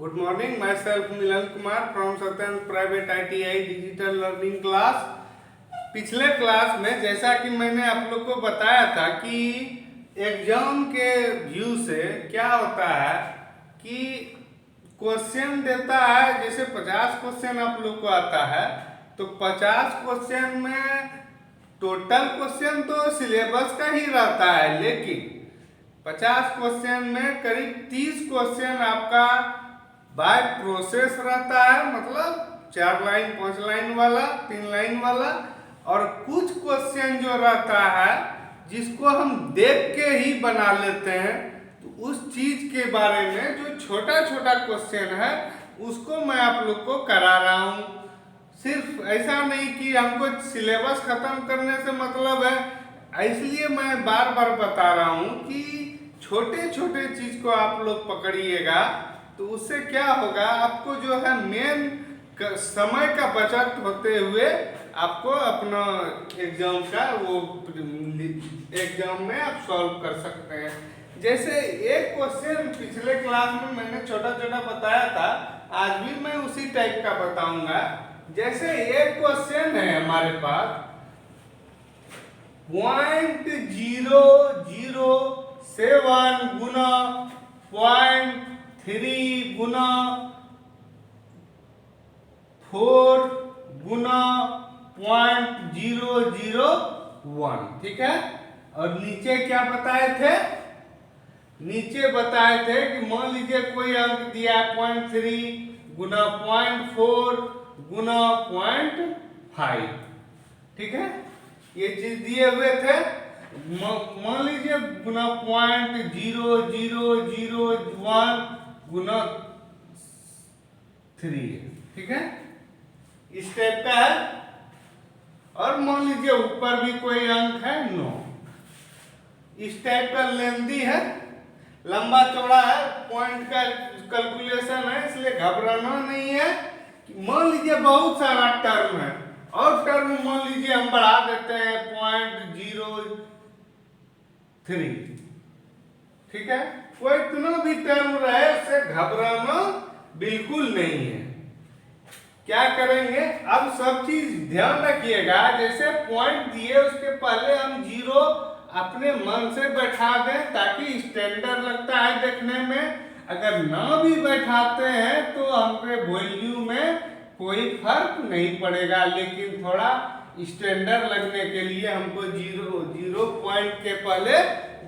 Good morning, myself Milan Kumar from Satyam Private ITI digital learning class. पिछले class में जैसा कि मैंने आप लोग को बताया था कि एग्जाम के व्यू से क्या होता है कि क्वेश्चन देता है, जैसे 50 क्वेश्चन आप लोग को आता है तो 50 क्वेश्चन में टोटल क्वेश्चन तो सिलेबस का ही रहता है, लेकिन 50 क्वेश्चन में करीब 30 क्वेश्चन आपका बाय प्रोसेस रहता है, मतलब 4 लाइन 5 लाइन वाला, 3 लाइन वाला, और कुछ क्वेश्चन जो रहता है जिसको हम देख के ही बना लेते हैं। तो उस चीज के बारे में जो छोटा छोटा क्वेश्चन है उसको मैं आप लोग को करा रहा हूँ। सिर्फ ऐसा नहीं कि हमको सिलेबस खत्म करने से मतलब है, इसलिए मैं बार बार बता रहा हूँ कि छोटे छोटे चीज को आप लोग पकड़िएगा तो उससे क्या होगा, आपको जो है मेन समय का बचत होते हुए आपको अपना एग्जाम का वो एग्जाम में आप सॉल्व कर सकते हैं। जैसे एक क्वेश्चन पिछले क्लास में मैंने छोटा छोटा बताया था, आज भी मैं उसी टाइप का बताऊंगा। जैसे एक क्वेश्चन है हमारे पास 0.007 गुना 0.3 गुना 4 गुना 0.001, ठीक है। और नीचे क्या बताए थे, नीचे बताए थे कि मान लीजिए कोई अंक दिया है 0.3 गुना 0.4 गुना 0.5, ठीक है। ये चीज दिए हुए थे, मान लीजिए गुना 0.0001 गुना 3, ठीक है, इस टाइप का है। और मान लीजिए ऊपर भी कोई अंक है 9, इस टाइप का लेंदी है, लंबा चौड़ा है, पॉइंट का कैलकुलेशन है, इसलिए घबराना नहीं है। मान लीजिए बहुत सारा टर्म है और टर्म मान लीजिए हम बढ़ा देते हैं 0.03, ठीक है। कोई इतना भी टर्म रहे उससे घबराना बिल्कुल नहीं है। क्या करेंगे, अब सब चीज ध्यान रखिएगा। जैसे पॉइंट दिए उसके पहले हम जीरो अपने मन से बैठा दें ताकि स्टैंडर्ड लगता है देखने में। अगर ना भी बैठाते हैं तो हमके वैल्यू में कोई फर्क नहीं पड़ेगा, लेकिन थोड़ा स्टैंडर्ड लगने के लिए हमको जीरो पॉइंट के पहले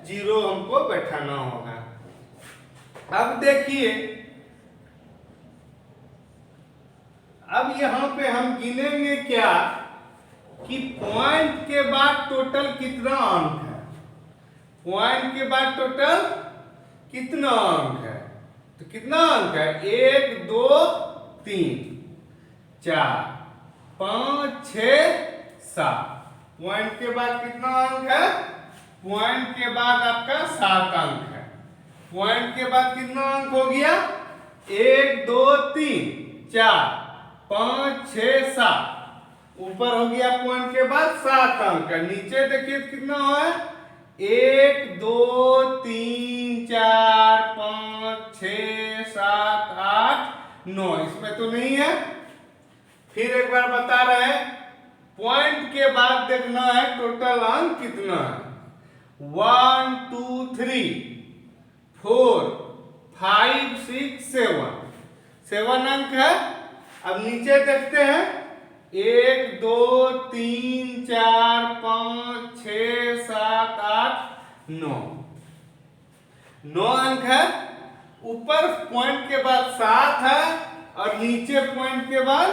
जीरो हमको बैठाना होगा। अब देखिए, अब यहाँ पे हम गिनेंगे क्या कि पॉइंट के बाद टोटल कितना अंक है, पॉइंट के बाद टोटल कितना अंक है। तो कितना अंक है, 1 2 3 4 5 6 7। पॉइंट के बाद कितना अंक है, पॉइंट के बाद आपका 7 अंक है। पॉइंट के बाद कितना अंक हो गया, 1 2 3 4 5 6 7, ऊपर हो गया पॉइंट के बाद 7 अंक। नीचे देखिए कितना है, 1 2 3 4 5 6 7 8 9, इसमें तो नहीं है। फिर एक बार बता रहे हैं, पॉइंट के बाद देखना है टोटल अंक कितना है, 1 2 3 4 5 6 7 अंक है। अब नीचे देखते हैं, 1 2 3 4 5 6 7 8 9 अंक है। ऊपर पॉइंट के बाद 7 है और नीचे पॉइंट के बाद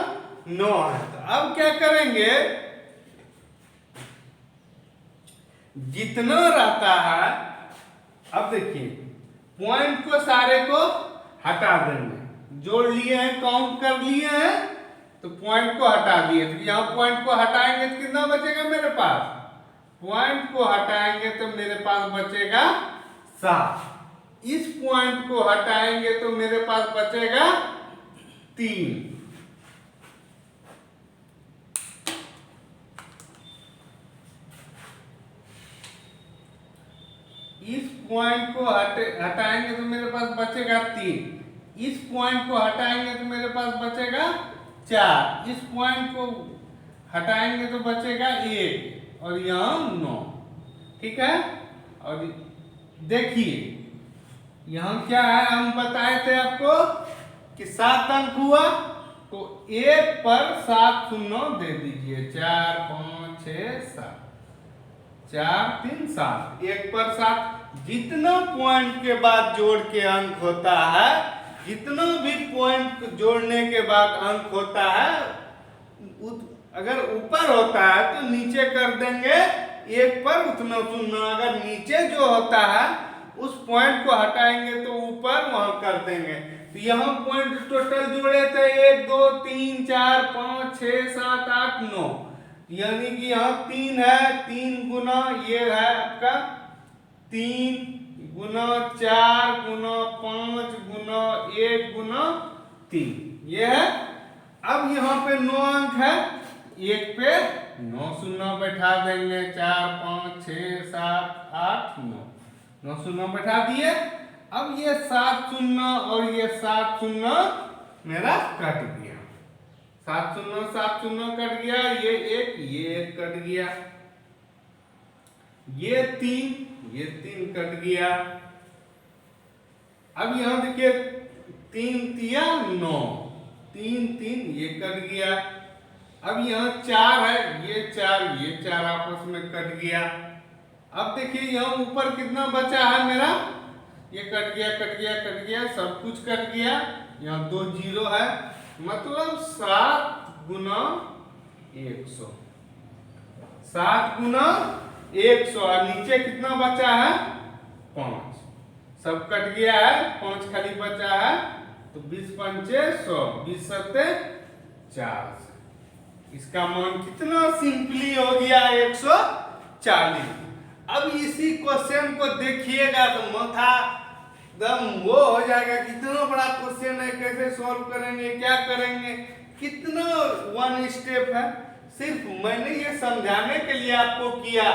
9 है। तो अब क्या करेंगे, जितना रहता है, अब देखिए पॉइंट को सारे को हटा देंगे, जोड़ लिए हैं, काउंट कर लिए हैं, तो पॉइंट को हटा दिए। तो यहाँ पॉइंट को हटाएंगे तो कितना बचेगा मेरे पास, पॉइंट को हटाएंगे तो मेरे पास बचेगा 7। इस पॉइंट को हटाएंगे तो मेरे पास बचेगा 3। इस पॉइंट को हटाएंगे तो मेरे पास बचेगा 3। इस पॉइंट को हटाएंगे तो मेरे पास बचेगा 4, इस पॉइंट को हटाएंगे तो बचेगा 1 और यहाँ 9। ठीक है, और देखिए यहाँ क्या है, हम बताए थे आपको कि 7 अंक हुआ तो 1 पर 7 शून्य दे दीजिए। 4 5 6 7, 4 3 7, 1 पर 7। जितना पॉइंट के बाद जोड़ के अंक होता है, जितना भी पॉइंट जोड़ने के बाद अंक होता है, अगर ऊपर होता है तो नीचे कर देंगे 1 पर उतना शून्य। अगर नीचे जो होता है उस पॉइंट को हटाएंगे तो ऊपर वहां कर देंगे। तो यहाँ पॉइंट टोटल जोड़े थे 1 2 3 4 5 6 7 8 9, यानी कि यहाँ 3 है। 3 गुना ये है आपका 3 गुना 4 गुना 5 गुना 1 गुना 3, ये है। अब यहाँ पे 9 अंक है, 1 पे 9 शून्य बैठा देंगे। 4 5 6 7 8 9 शून्य बैठा दिए। अब ये 7 शून्य और ये 7 शून्य मेरा कट गया। 7 शून्य कट गया। ये 1 कट गया। ये 3 कट गया। अब यहां देखिए 3 तिया 9, 3 3 ये कट गया। अब यहाँ 4 है, ये 4 आपस में कट गया। अब देखिए यहाँ ऊपर कितना बचा है मेरा, ये कट गया, सब कुछ कट गया। यहाँ 2 जीरो है, मतलब 7 गुना 100, 7 गुना 100। और नीचे कितना बचा है, 5, सब कट गया है, 5 खाली बचा है। तो 20 पंचे 100, 20 सत्ते 4। इसका मान कितना सिंपली हो गया, 140। अब इसी क्वेश्चन को देखिएगा तो माथा एकदम वो हो जाएगा, कितना बड़ा क्वेश्चन है, कैसे सॉल्व करेंगे, क्या करेंगे, कितना वन स्टेप है। सिर्फ मैंने ये समझाने के लिए आपको किया।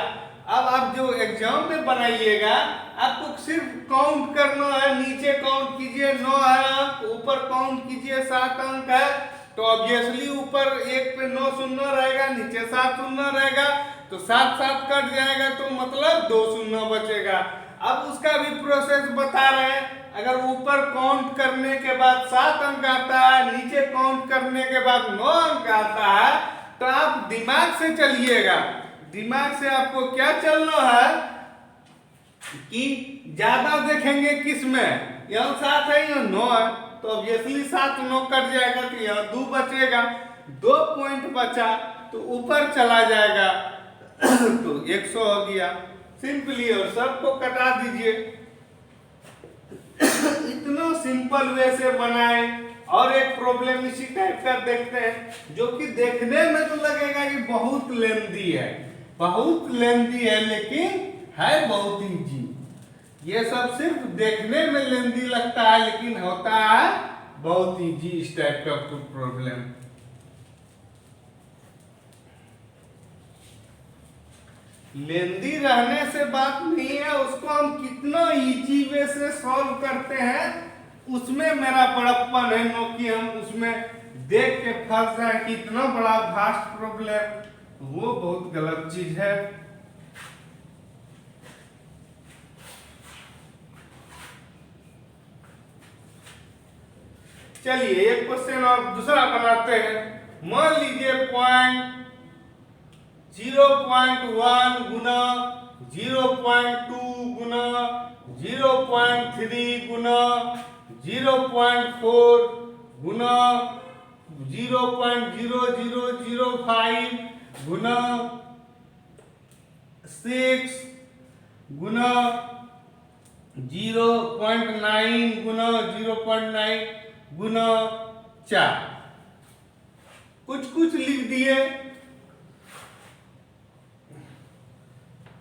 अब आप जो एग्जाम में बनाइएगा, आपको सिर्फ काउंट करना है। नीचे काउंट कीजिए, 9 है अंक, ऊपर काउंट कीजिए 7 अंक है, तो ऑब्वियसली ऊपर 1 पे 9 शून्य रहेगा, नीचे 7 शून्य रहेगा, तो 7 7 कट जाएगा, तो मतलब 2 शून्य बचेगा। अब उसका भी प्रोसेस बता रहे हैं। अगर ऊपर काउंट करने के बाद 7 अंक आता है, नीचे काउंट करने के बाद 9 अंक आता है, तो आप दिमाग से चलिएगा। दिमाग से आपको क्या चलना है कि ज्यादा देखेंगे किस में, यहाँ 7 है, यहाँ 9 है, तो ऑब्वियसली 7 9 कट जाएगा, तो यहाँ 2 बचेगा। 2 पॉइंट बचा तो ऊपर चला जाएगा, तो 100 हो गया सिंपली, और सबको कटा दीजिए। इतना सिंपल वे से बनाए। और एक प्रॉब्लम इसी टाइप का देखते हैं, जो कि देखने में तो लगेगा कि बहुत लेंदी है, लेकिन है बहुत इजी। ये सब सिर्फ देखने में लेंदी लगता है, लेकिन होता है बहुत इजी इस टाइप का प्रॉब्लम। लेंदी रहने से बात नहीं है, उसको हम कितना इजी वे से सॉल्व करते हैं, उसमें मेरा बड़प्पन है। नो कि हम उसमें देख के फंस जाए कि इतना बड़ा भास्ट प्रॉब्लम, वो बहुत गलत चीज है। चलिए एक क्वेश्चन और दूसरा बनाते हैं। मान लीजिए पॉइंट 0.1 गुना 0.2 गुना 0.3 गुना 0.4 गुना 0.0005 गुना 6 गुना 0.9 गुना 0.9 गुना 4, कुछ लिख दिए।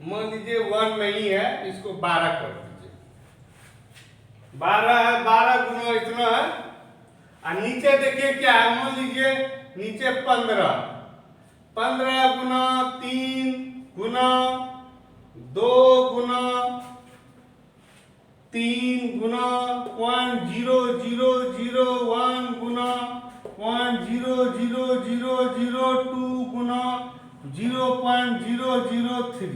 मान लीजिए 1 नहीं है, इसको 12 कर दीजिए। 12 है, 12 गुना इतना है। और नीचे देखिए क्या है, मान लीजिए नीचे 15 गुना 3 गुना 2 गुना 3 गुना 0.0001 गुना 0.00002 गुना 0.003।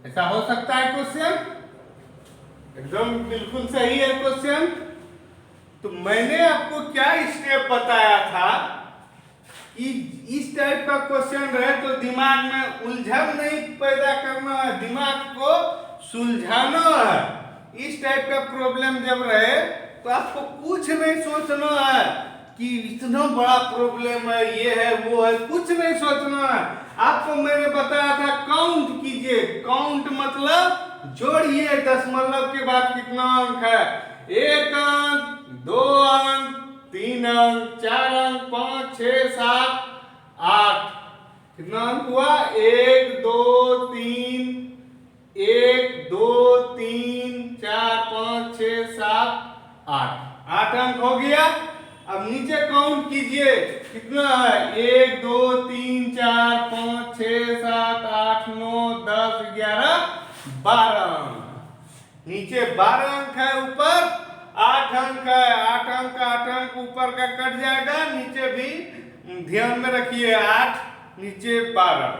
ऐसा हो सकता है क्वेश्चन? एकदम बिल्कुल सही है क्वेश्चन। तो मैंने आपको क्या स्टेप बताया था कि इस टाइप का क्वेश्चन रहे तो दिमाग में उलझन नहीं पैदा करना है, दिमाग को सुलझाना है। इस टाइप का प्रॉब्लम जब रहे तो आपको कुछ नहीं सोचना है कि इतना बड़ा प्रॉब्लम है, ये है वो है, कुछ नहीं सोचना है। आपको मैंने बताया था काउंट कीजिए। काउंट मतलब जोड़िए, दशमलव के बाद कितना अंक है, 1 अंक, 2 अंक, 3 अंक, 4 अंक, 5, 6, 7, 8। कितना अंक हुआ? 1 2 3 1 2 3 4 5 6 7 8 8 अंक हो गया। अब नीचे काउंट कीजिए कितना है, 1 2 3 4 5 6 7 8 9 10 11 12 अंक। नीचे 12 अंक है, ऊपर 8 अंक है। 8 अंक ऊपर का कट जाएगा, नीचे भी ध्यान में रखिए 8 नीचे 12,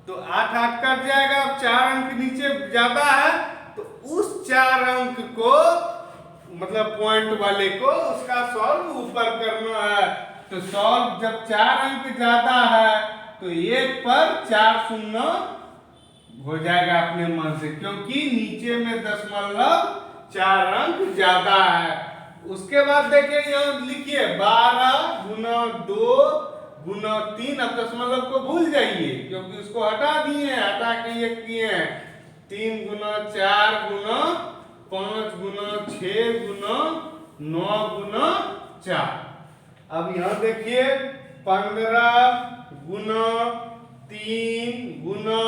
तो 8 8 कट जाएगा। अब 4 अंक नीचे ज्यादा है तो उस 4 अंक को मतलब पॉइंट वाले को उसका सॉल्व ऊपर करना है। तो सॉल्व जब 4 अंक ज्यादा है तो 1 पर 4 शून्य हो जाएगा अपने मन से, क्योंकि नीचे में दशमलव 4 अंक ज्यादा है। उसके बाद देखिए यहाँ लिखिए 12 गुना 2 गुना 3। अब दशमलव को भूल जाइए क्योंकि उसको हटा दिए, हटा के ये किए हैं। 3 गुना 4 गुना 5 गुना 6 गुना 9 गुना 4। अब यहाँ देखिए 15 गुना 3 गुना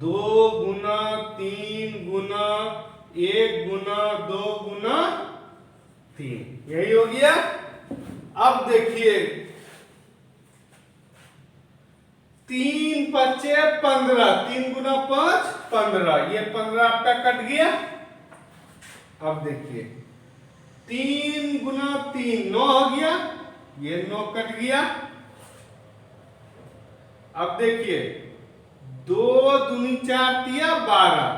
2 गुना 3 गुना 1 गुना 2 गुना 3, यही हो गया। अब देखिए 3 5 15, 3 गुना 5 15, ये 15 आपका कट गया। अब देखिए 3 गुना 3 9 हो गया, ये 9 कट गया। अब देखिए 2 दूनी 4 तिया 12,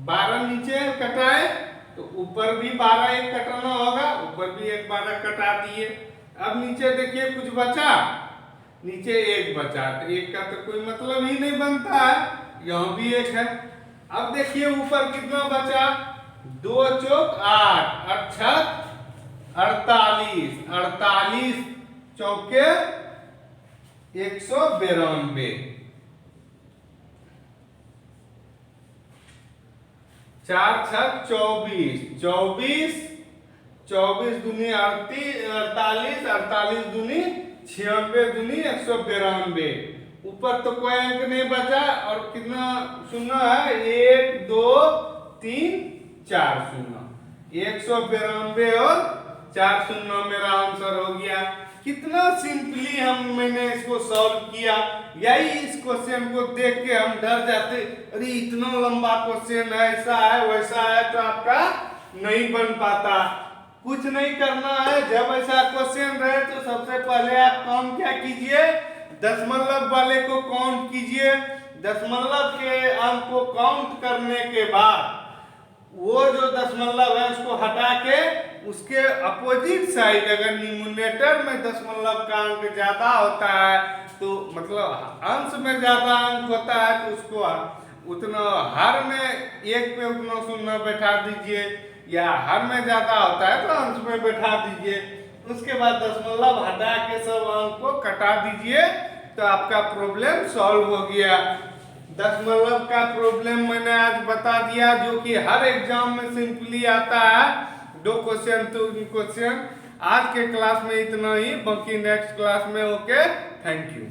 12 नीचे कटाए तो ऊपर भी 12 एक कटाना होगा, ऊपर भी एक 12 कटा दिए। अब नीचे देखिए कुछ बचा, नीचे 1 बचा, तो 1 का तो कोई मतलब ही नहीं बनता है, यहाँ भी 1 है। अब देखिए ऊपर कितना बचा, 2 चौक 8, 8 48, 48 चौके 192, 4 6 24, 24 24 दूनी 48, 48 दूनी 96 दूनी 192। ऊपर तो कोई अंक नहीं बचा और कितना शून्य है, 1 2 3 4 शून्य, 192 और 4 शून्य मेरा आंसर हो गया। कितना सिंपली मैंने इसको सॉल्व किया। यही इस क्वेश्चन को देख के हम डर जाते, अरे इतना लंबा क्वेश्चन है, ऐसा है वैसा है, तो आपका नहीं बन पाता। कुछ नहीं करना है, जब ऐसा क्वेश्चन रहे तो सबसे पहले आप काम क्या कीजिए, दशमलव वाले को काउंट कीजिए। दशमलव के अंक को काउंट करने के बाद वो जो दशमलव है उसको हटा के उसके अपोजिट साइड, अगर न्यूमरेटर में दशमलव का अंक ज्यादा होता है तो मतलब अंश में ज्यादा अंक होता है तो उसको उतना हर में 1 पे उतना शून्य बैठा दीजिए, या हर में ज्यादा होता है तो अंश में बैठा दीजिए। उसके बाद दशमलव हटा के सब अंक को कटा दीजिए तो आपका प्रॉब्लम सॉल्व हो गया। दशमलव का प्रॉब्लम मैंने आज बता दिया, जो कि हर एग्जाम में सिंपली आता है, 2 क्वेश्चन 3 क्वेश्चन। आज के क्लास में इतना ही, बाकी नेक्स्ट क्लास में। Okay, thank you.